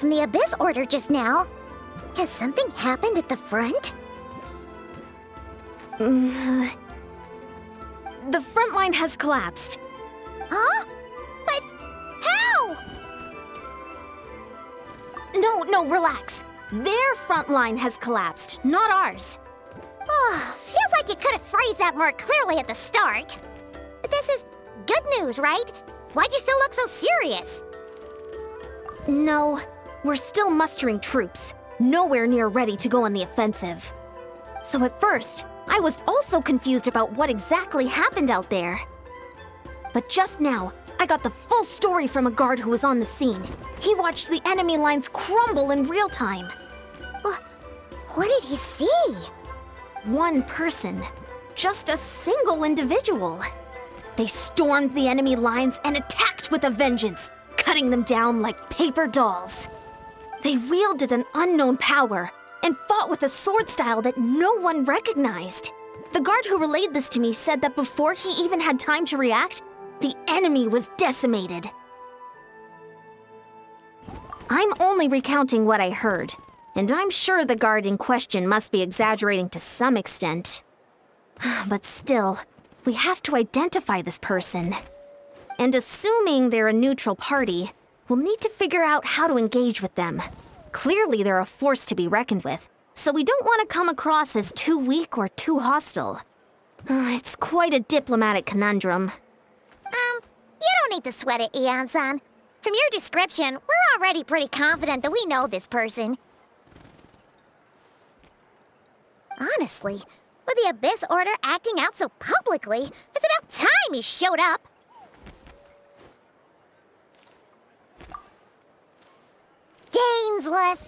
from the Abyss Order just now. Has something happened at the front? The front line has collapsed. Huh? But how? No, relax. Their front line has collapsed, not ours. Oh, feels like you could have phrased that more clearly at the start. But this is good news, right? Why'd you still look so serious? No, we're still mustering troops, nowhere near ready to go on the offensive. So at first, I was also confused about what exactly happened out there. But just now, I got the full story from a guard who was on the scene. He watched the enemy lines crumble in real time. What did he see? One person. Just a single individual. They stormed the enemy lines and attacked with a vengeance, cutting them down like paper dolls. They wielded an unknown power and fought with a sword style that no one recognized. The guard who relayed this to me said that before he even had time to react, the enemy was decimated. I'm only recounting what I heard, and I'm sure the guard in question must be exaggerating to some extent. But still, we have to identify this person. And assuming they're a neutral party, we'll need to figure out how to engage with them. Clearly they're a force to be reckoned with, so we don't want to come across as too weak or too hostile. It's quite a diplomatic conundrum. You don't need to sweat it, Eon-san. From your description, we're already pretty confident that we know this person. Honestly, with the Abyss Order acting out so publicly, it's about time he showed up. Dainsleif!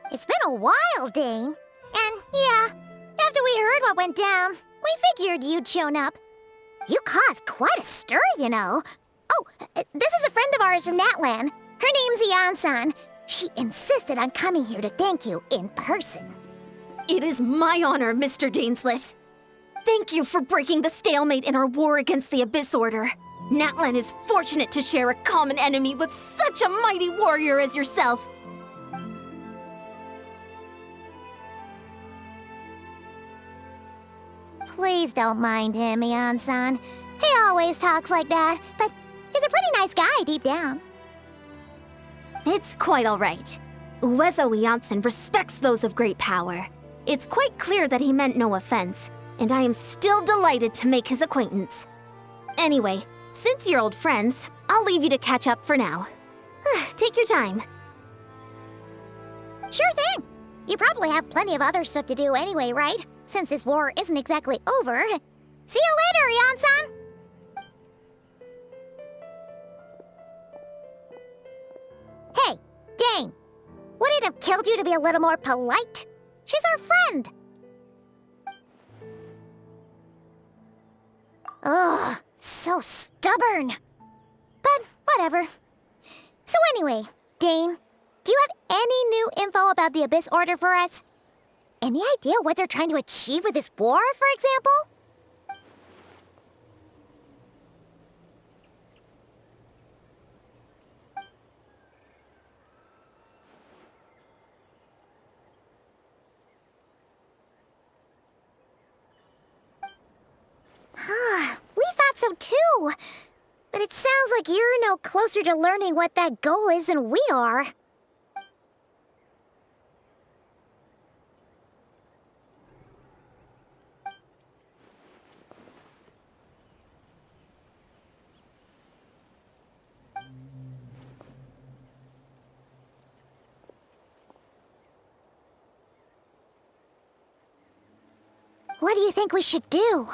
It's been a while, Dane. And yeah, after we heard what went down, we figured you'd shown up. You caused quite a stir, you know. Oh, this is a friend of ours from Natlan. Her name's Eon-san. She insisted on coming here to thank you in person. It is my honor, Mr. Dainsleif. Thank you for breaking the stalemate in our war against the Abyss Order. Natlan is fortunate to share a common enemy with such a mighty warrior as yourself. Please don't mind him, Eon-san. He always talks like that, but he's a pretty nice guy deep down. It's quite all right. Uezo Eon-san respects those of great power. It's quite clear that he meant no offense, and I am still delighted to make his acquaintance. Anyway, since you're old friends, I'll leave you to catch up for now. Take your time. Sure thing. You probably have plenty of other stuff to do anyway, right? Since this war isn't exactly over. See you later, Eon-san! Hey, Dane! Would it have killed you to be a little more polite? She's our friend! Ugh, so stubborn. But whatever. So anyway, Dane, do you have any new info about the Abyss Order for us? Any idea what they're trying to achieve with this war, for example? We thought so too. But it sounds like you're no closer to learning what that goal is than we are. What do you think we should do?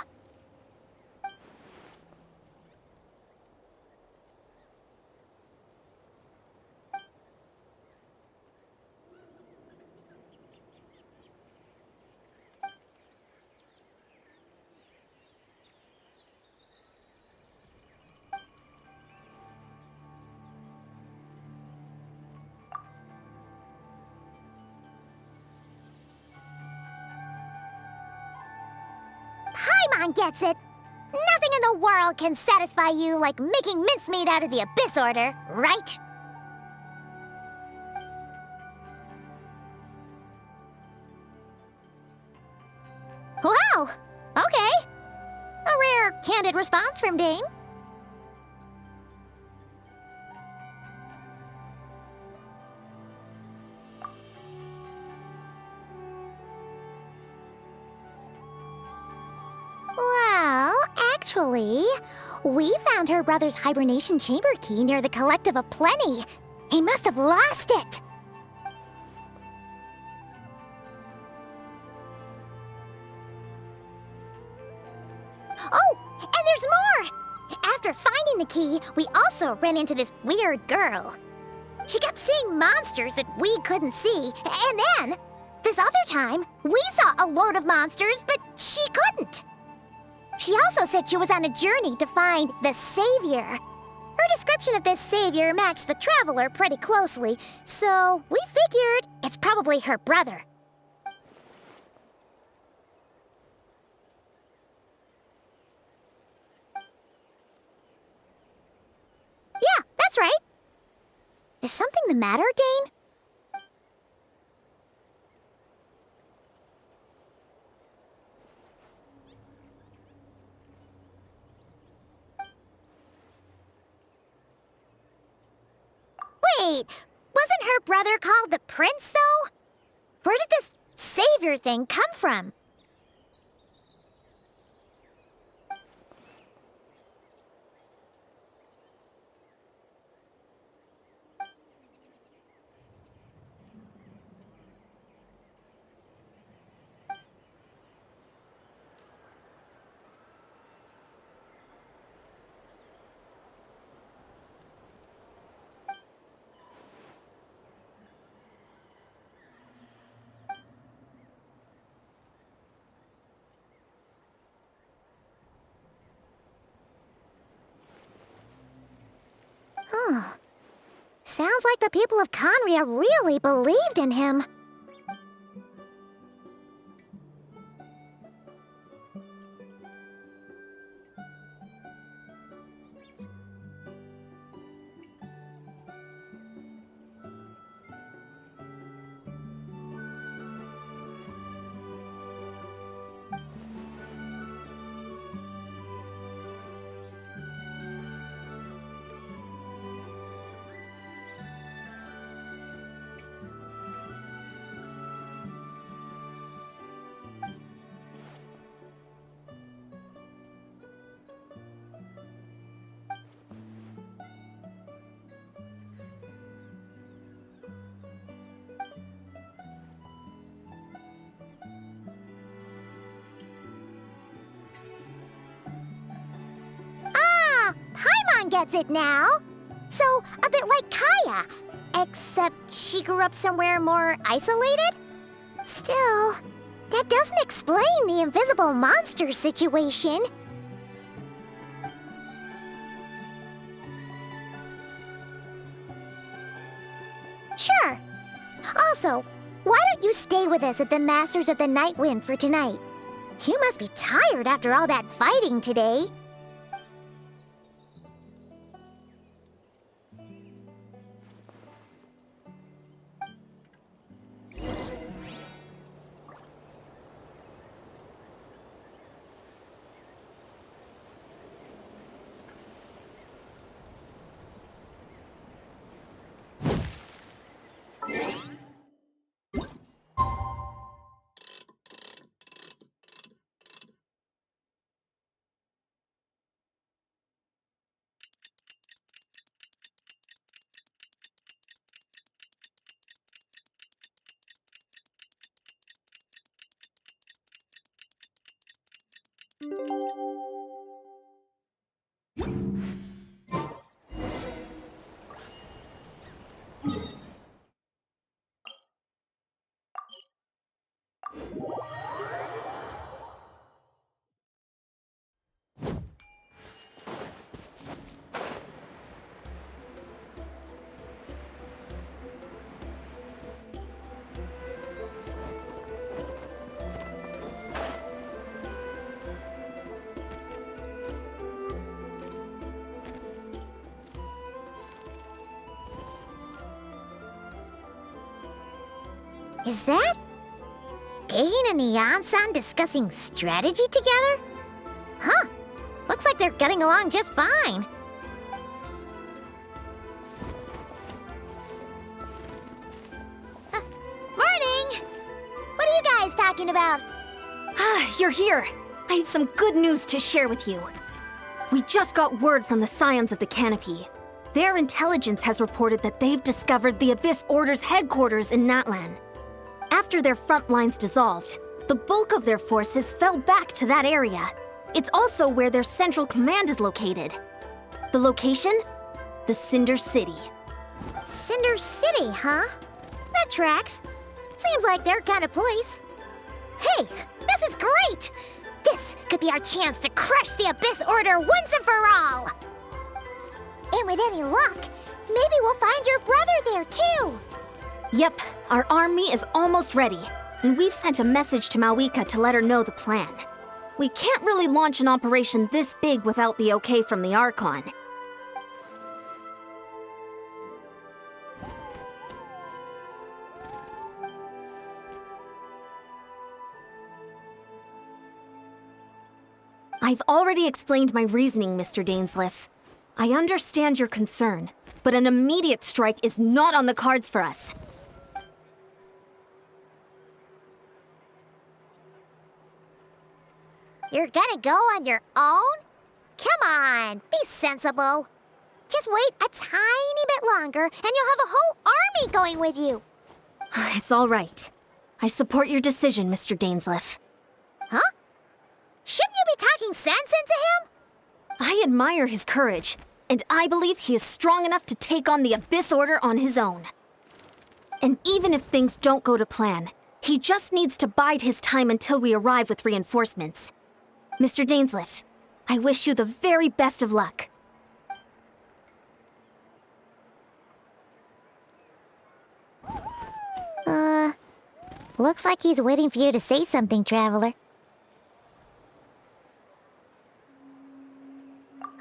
Paimon gets it. Nothing in the world can satisfy you like making mincemeat out of the Abyss Order, right? Wow! Okay. A rare, candid response from Dane. Well, actually, we found her brother's hibernation chamber key near the Collective of Plenty. He must have lost it. Oh, and there's more! After finding the key, we also ran into this weird girl. She kept seeing monsters that we couldn't see, and then, this other time, we saw a load of monsters, but she couldn't. She also said she was on a journey to find the Savior. Her description of this Savior matched the Traveler pretty closely, so we figured it's probably her brother. Yeah, that's right. Is something the matter, Dane? Wait, wasn't her brother called the Prince, though? Where did this Savior thing come from? Huh. Sounds like the people of Conria really believed in him. Paimon gets it now. So, a bit like Kaya, except she grew up somewhere more isolated? Still, that doesn't explain the invisible monster situation. Sure. Also, why don't you stay with us at the Masters of the Night Wind for tonight? You must be tired after all that fighting today. Is that Dane and Eon-san discussing strategy together? Huh. Looks like they're getting along just fine. Morning! What are you guys talking about? Ah, you're here. I have some good news to share with you. We just got word from the Scions of the Canopy. Their intelligence has reported that they've discovered the Abyss Order's headquarters in Natlan. After their front lines dissolved, the bulk of their forces fell back to that area. It's also where their central command is located. The location? The Cinder City. Cinder City, huh? That tracks. Seems like their kind of place. Hey, this is great! This could be our chance to crush the Abyss Order once and for all! And with any luck, maybe we'll find your brother there too! Yep, our army is almost ready, and we've sent a message to Mawika to let her know the plan. We can't really launch an operation this big without the okay from the Archon. I've already explained my reasoning, Mr. Dainsleif. I understand your concern, but an immediate strike is not on the cards for us. You're gonna go on your own? Come on, be sensible. Just wait a tiny bit longer and you'll have a whole army going with you. It's all right. I support your decision, Mr. Dainsleif. Huh? Shouldn't you be talking sense into him? I admire his courage, and I believe he is strong enough to take on the Abyss Order on his own. And even if things don't go to plan, he just needs to bide his time until we arrive with reinforcements. Mr. Dainsleif, I wish you the very best of luck. Looks like he's waiting for you to say something, Traveler.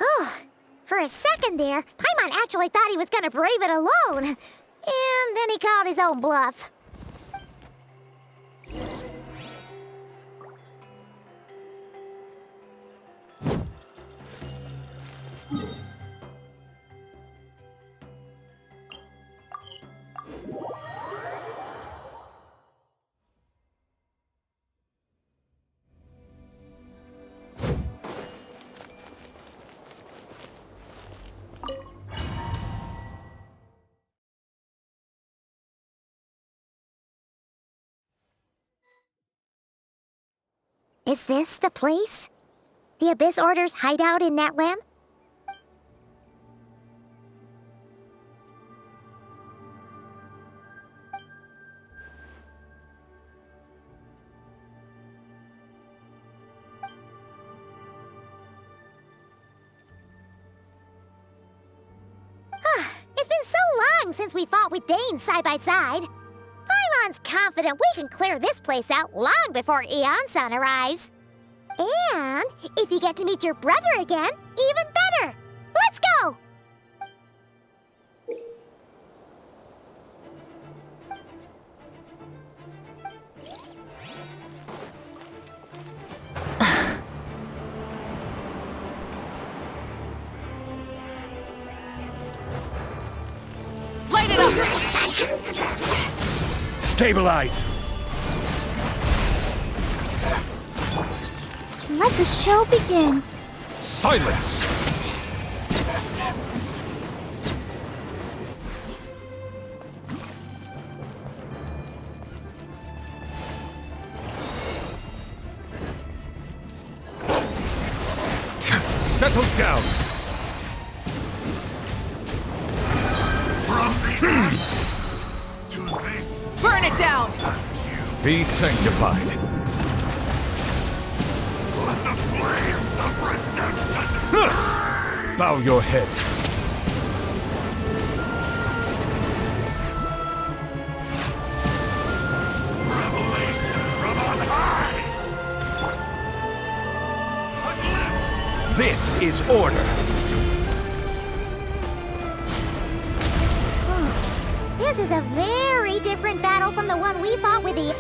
Oh, for a second there, Paimon actually thought he was gonna brave it alone. And then he called his own bluff. Is this the place? The Abyss Order's hideout in Natlan? It's been so long since we fought with Dane side by side. Paimon's confident we can clear this place out long before Eon-san arrives. And if you get to meet your brother again, even better! Let's go! Light it up! Stabilize! Let the show begin. Silence! Settle down! Burn it down! Be sanctified. Let the flames of redemption! Bow your head. Revelation from on high! This is order. This is a very different battle from the one we fought with the...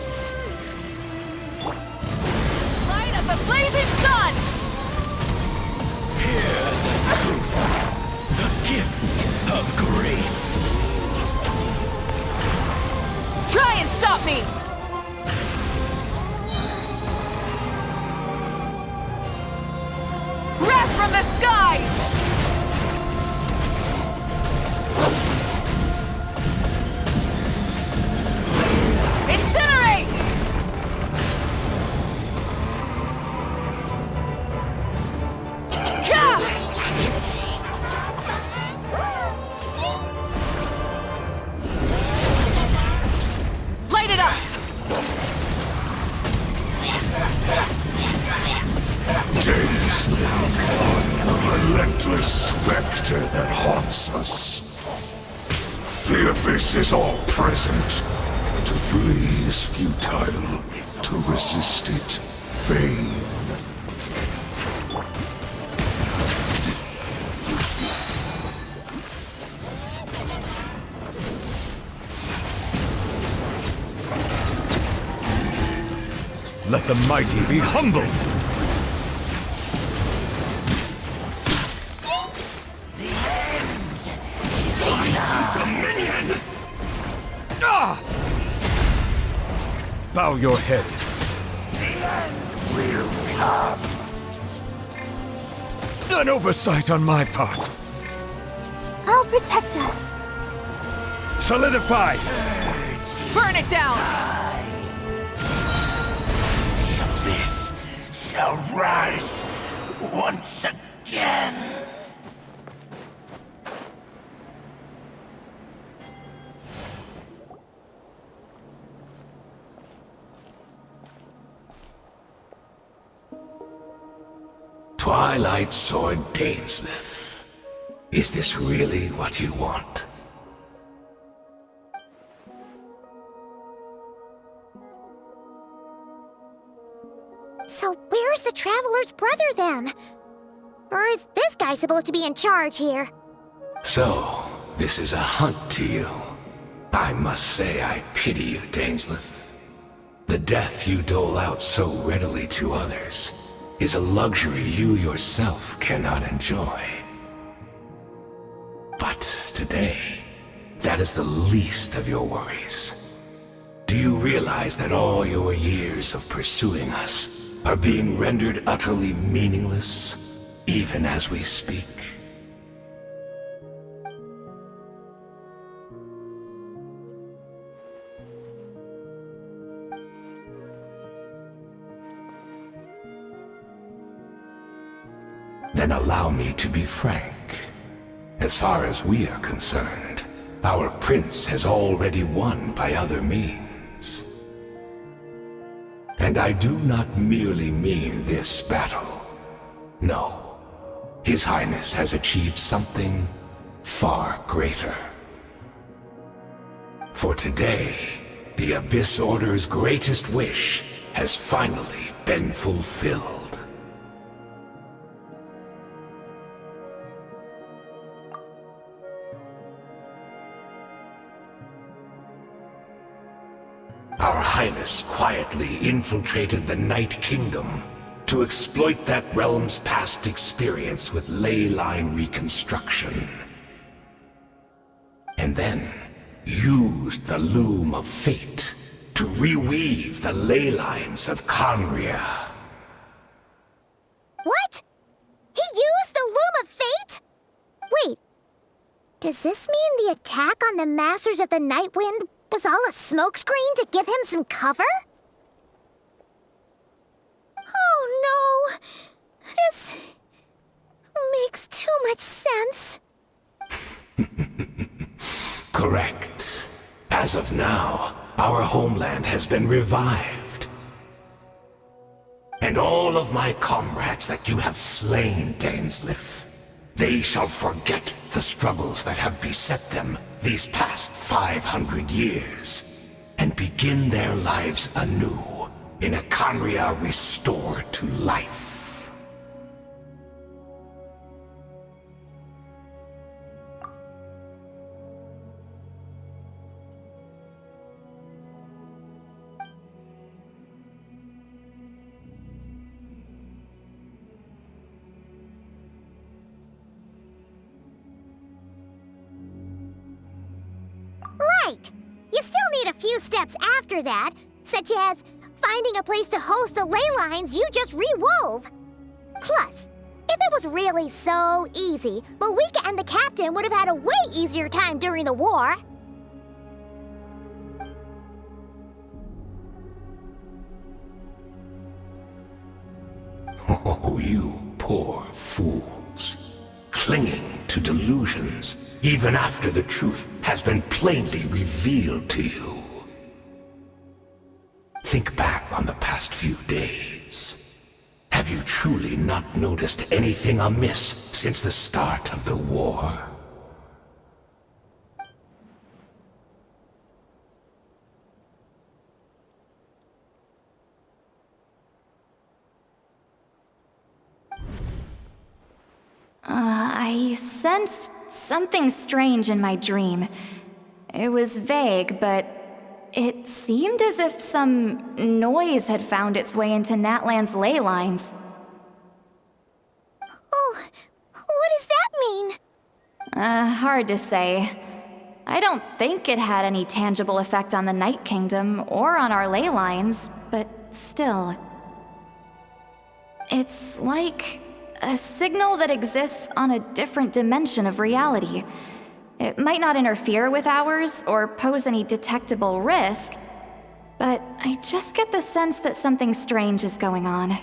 Light of the blazing sun! Hear the truth, the gift of grace. Try and stop me! Wrath from the skies! Incinerate! Ka! Light it up! Dainsleif, the relentless specter that haunts us. The abyss is all present. To flee is futile. To resist it, vain. Let the mighty be humbled. Dominion! Ah! Bow your head. Will come. An oversight on my part. I'll protect us. Solidify! Burn it down! The abyss shall rise once again. Twilight Sword Dainsleif. Is this really what you want? So where's the Traveler's brother then? Or is this guy supposed to be in charge here? So, this is a hunt to you. I must say I pity you, Dainsleif. The death you dole out so readily to others is a luxury you yourself cannot enjoy. But today, that is the least of your worries. Do you realize that all your years of pursuing us are being rendered utterly meaningless, even as we speak? Then allow me to be frank. As far as we are concerned, our prince has already won by other means. And I do not merely mean this battle. No. His Highness has achieved something far greater. For today, the Abyss Order's greatest wish has finally been fulfilled. Our Highness quietly infiltrated the Night Kingdom to exploit that realm's past experience with ley line reconstruction. And then used the Loom of Fate to reweave the ley lines of Conria. What? He used the Loom of Fate? Wait, does this mean the attack on the Masters of the Night Wind was all a smokescreen to give him some cover? Oh no! Correct. As of now, our homeland has been revived. And all of my comrades that you have slain, Dainsleif, they shall forget the struggles that have beset them these past 500 years, and begin their lives anew in a Khaenri'ah restored to life. Right! You still need a few steps after that, such as finding a place to host the ley lines you just rewove. Plus, if it was really so easy, Moika and the captain would have had a way easier time during the war. Oh, you poor fools. Clinging to delusions, even after the truth has been plainly revealed to you. Think back on the past few days. Have you truly not noticed anything amiss since the start of the war? I sensed something strange in my dream. It was vague, but it seemed as if some noise had found its way into Natlan's ley lines. Oh, what does that mean? Hard to say. I don't think it had any tangible effect on the Night Kingdom or on our ley lines, but still. It's like a signal that exists on a different dimension of reality. It might not interfere with ours or pose any detectable risk, but I just get the sense that something strange is going on.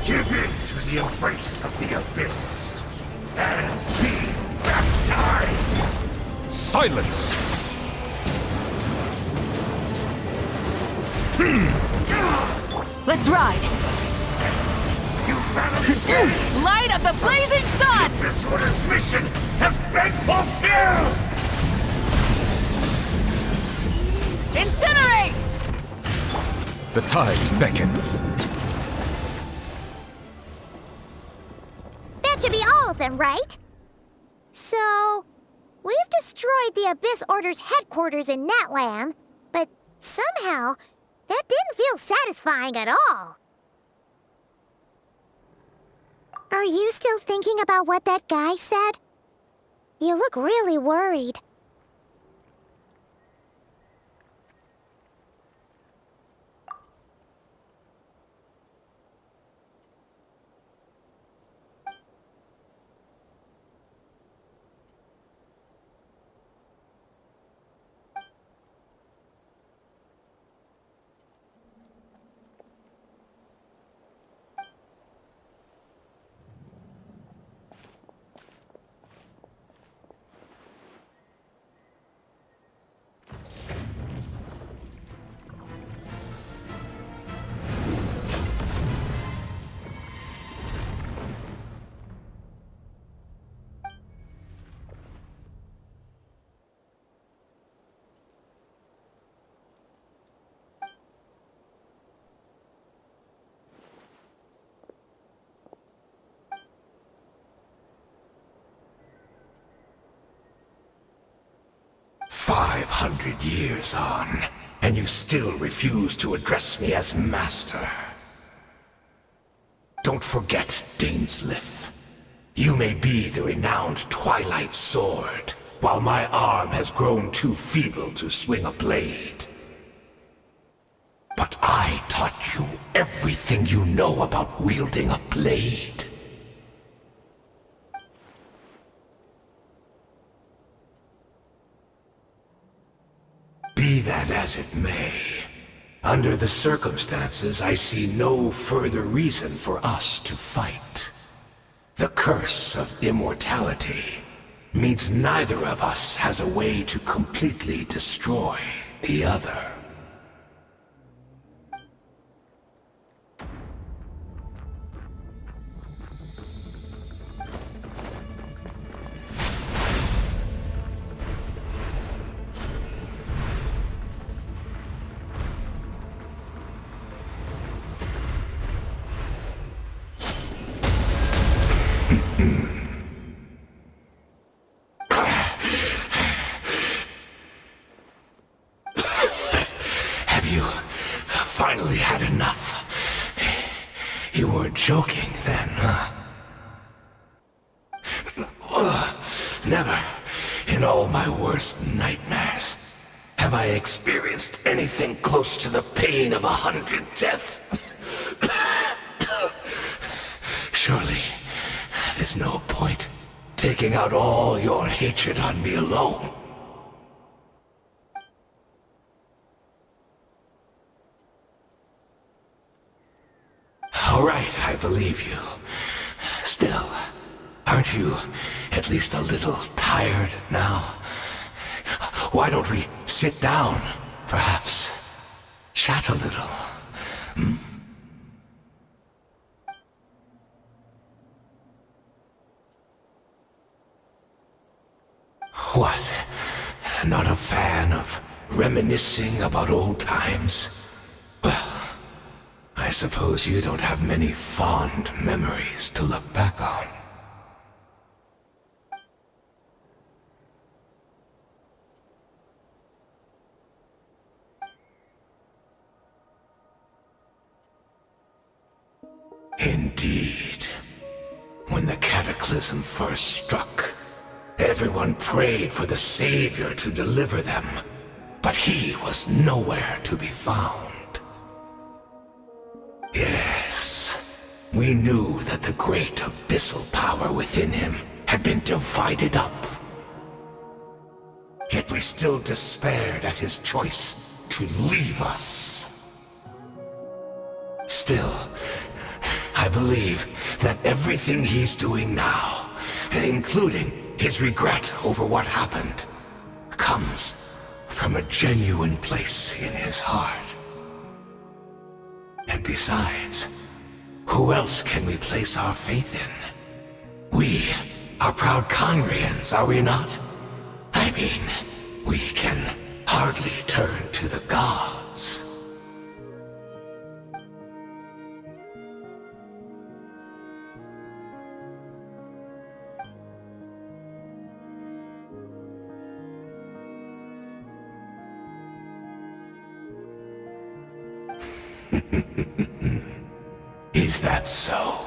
Give in to the embrace of the abyss, and be baptized! Silence! Let's ride! Light of the blazing sun! This order's mission has been fulfilled! Incinerate! The tides beckon. That should be all of them, right? So, we've destroyed the Abyss Order's headquarters in Natlan, but somehow, that didn't feel satisfying at all. Are you still thinking about what that guy said? You look really worried. "500 years on, and you still refuse to address me as master. Don't forget, Dainsleif. You may be the renowned Twilight Sword, while my arm has grown too feeble to swing a blade. But I taught you everything you know about wielding a blade. Be that as it may, under the circumstances, I see no further reason for us to fight. The curse of immortality means neither of us has a way to completely destroy the other. Finally had enough. You weren't joking then, huh? Never, in all my worst nightmares, have I experienced anything close to the pain of 100 deaths. Surely, there's no point taking out all your hatred on me alone. All right, I believe you. Still, aren't you at least a little tired now? Why don't we sit down, perhaps? Chat a little, hmm? What? Not a fan of reminiscing about old times? Well, I suppose you don't have many fond memories to look back on. Indeed. When the cataclysm first struck, everyone prayed for the Savior to deliver them, but he was nowhere to be found. Yes, we knew that the great abyssal power within him had been divided up. Yet we still despaired at his choice to leave us. Still, I believe that everything he's doing now, including his regret over what happened, comes from a genuine place in his heart. And besides, who else can we place our faith in? We are proud Conrians, are we not? I mean, we can hardly turn to the gods. Is that so?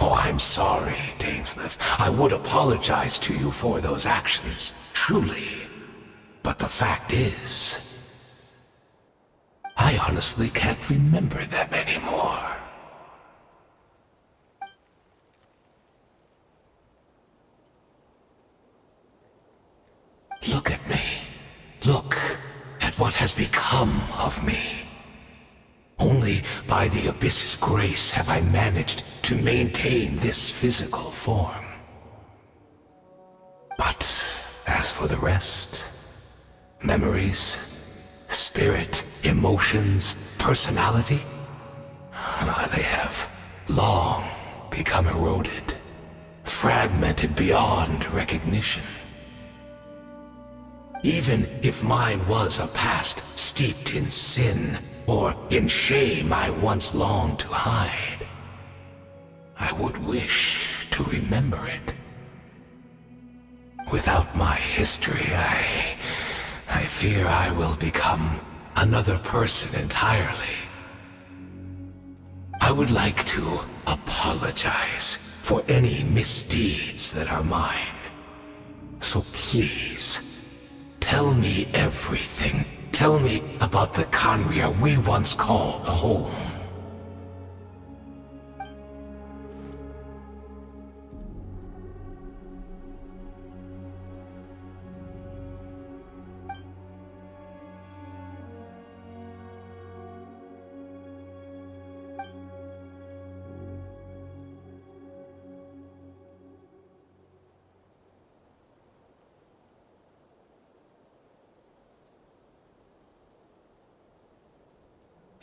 Oh, I'm sorry, Dainsleif. I would apologize to you for those actions, truly. But the fact is, I honestly can't remember them anymore. Look at me. Look at what has become of me. Only by the Abyss's grace have I managed to maintain this physical form. But as for the rest, memories, spirit, emotions, personality, they have long become eroded, fragmented beyond recognition. Even if mine was a past steeped in sin, or in shame I once longed to hide, I would wish to remember it. Without my history, I fear I will become another person entirely. I would like to apologize for any misdeeds that are mine. So please, tell me everything. Tell me about the Conria we once called a home.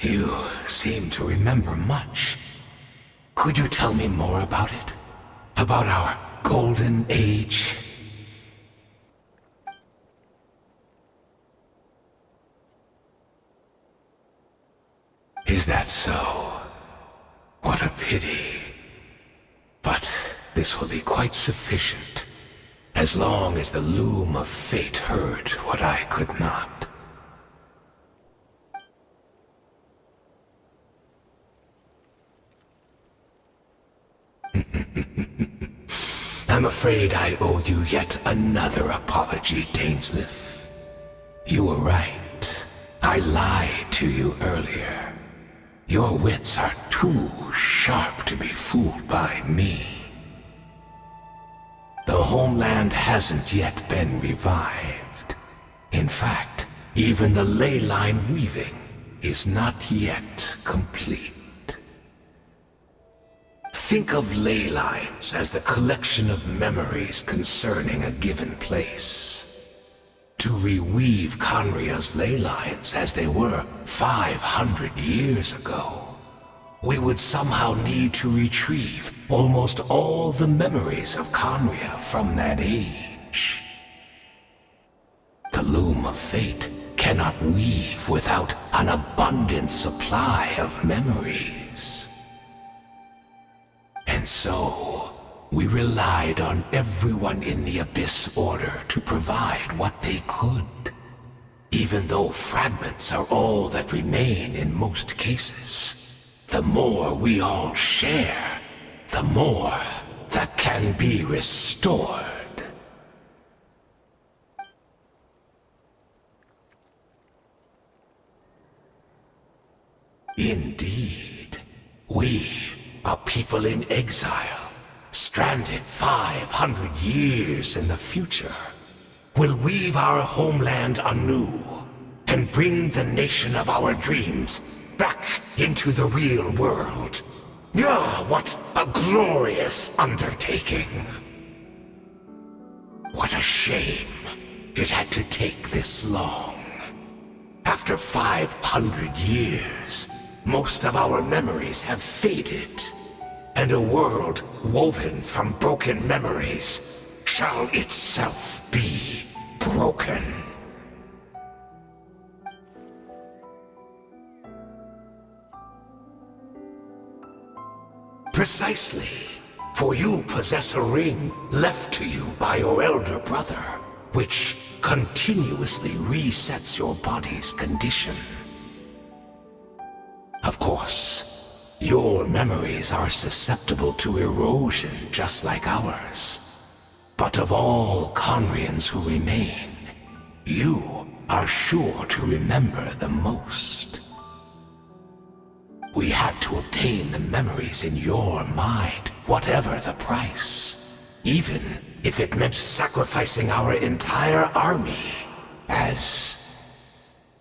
You seem to remember much. Could you tell me more about it? About our golden age? Is that so? What a pity. But this will be quite sufficient, as long as the loom of fate heard what I could not. I'm afraid I owe you yet another apology, Dainsleif. You were right. I lied to you earlier. Your wits are too sharp to be fooled by me. The homeland hasn't yet been revived. In fact, even the ley line weaving is not yet complete. Think of ley lines as the collection of memories concerning a given place. To reweave Conria's ley lines as they were 500 years ago, we would somehow need to retrieve almost all the memories of Conria from that age. The loom of fate cannot weave without an abundant supply of memories. And so, we relied on everyone in the Abyss Order to provide what they could. Even though fragments are all that remain in most cases, the more we all share, the more that can be restored. Indeed. We are people in exile, stranded 500 years in the future. Will weave our homeland anew and bring the nation of our dreams back into the real world. Ah, what a glorious undertaking! What a shame it had to take this long. After 500 years, most of our memories have faded, and a world woven from broken memories shall itself be broken. Precisely, for you possess a ring left to you by your elder brother, which continuously resets your body's condition. Of course, your memories are susceptible to erosion just like ours. But of all Conrians who remain, you are sure to remember the most. We had to obtain the memories in your mind, whatever the price. Even if it meant sacrificing our entire army as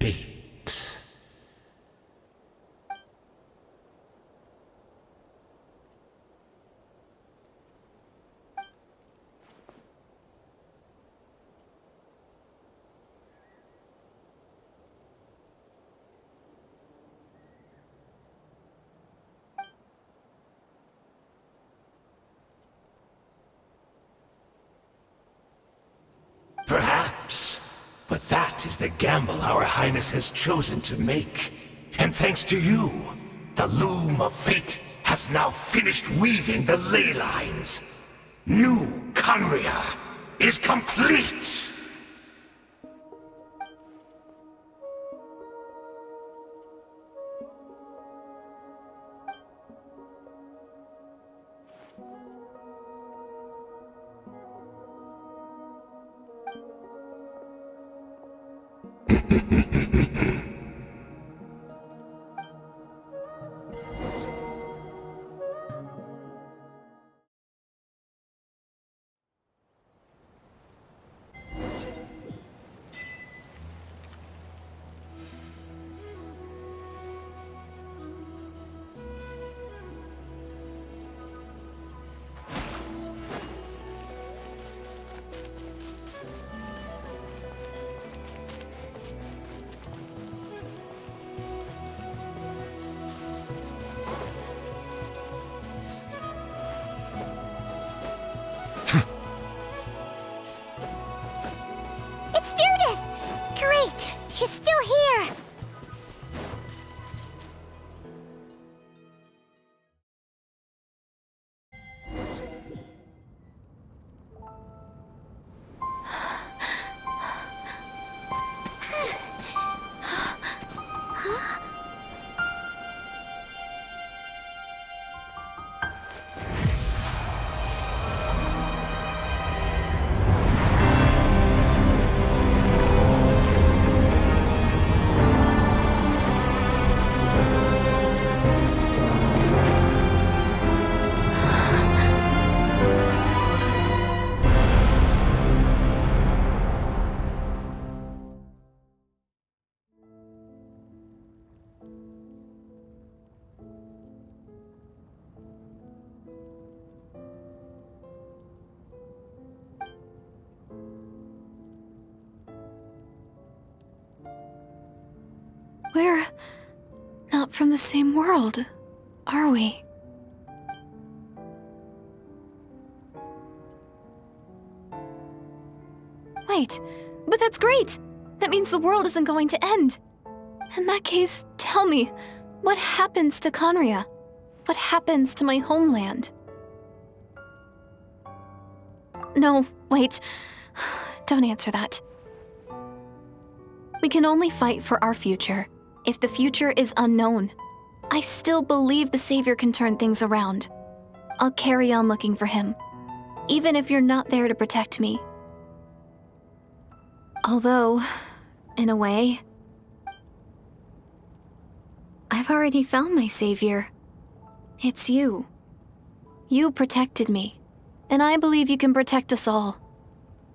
bait. Perhaps, but that is the gamble our Highness has chosen to make. And thanks to you, the loom of fate has now finished weaving the ley lines. New Conria is complete! It's Judith! Great! She's still here! We're not from the same world, are we? Wait, but that's great! That means the world isn't going to end. In that case, tell me, what happens to Conria? What happens to my homeland? No, wait. Don't answer that. We can only fight for our future. If the future is unknown, I still believe the Savior can turn things around. I'll carry on looking for him, even if you're not there to protect me. Although, in a way, I've already found my savior. It's you. You protected me, and I believe you can protect us all.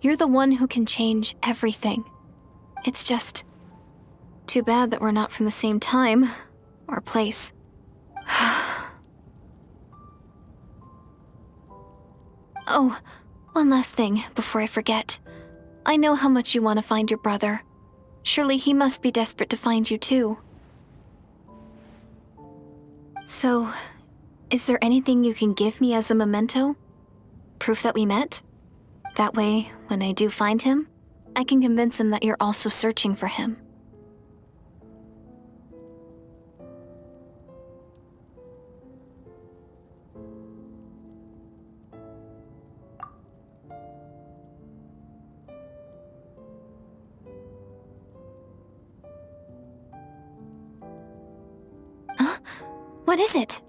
You're the one who can change everything. It's just too bad that we're not from the same time or place. Oh, one last thing before I forget. I know how much you want to find your brother. Surely he must be desperate to find you too. So, is there anything you can give me as a memento? Proof that we met? That way, when I do find him, I can convince him that you're also searching for him. Huh? What is it?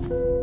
you